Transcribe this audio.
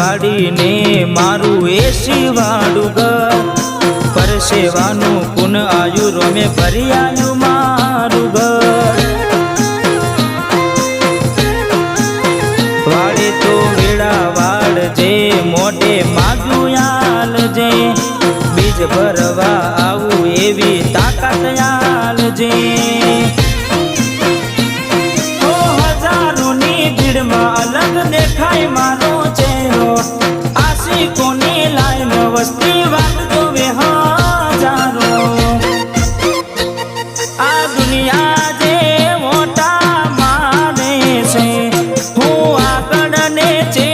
વાડીને મારું એસી વાળું ઘર પરસેવાનું પુન આયુ રોમે ભરી આયુ મારું ઘર વાડે તો વેળા વાળજે મોઢે માગ્યું આલજે બીજ ભરવા આવું એવી તાકાત આલજે ભીડમાં અલગ દેખાય મારો ચહેરો આશિકોની લાઈન વસ્તી વાગતો વે હજારો આ દુનિયા જે મોટા માને છે હું આગળ ને છે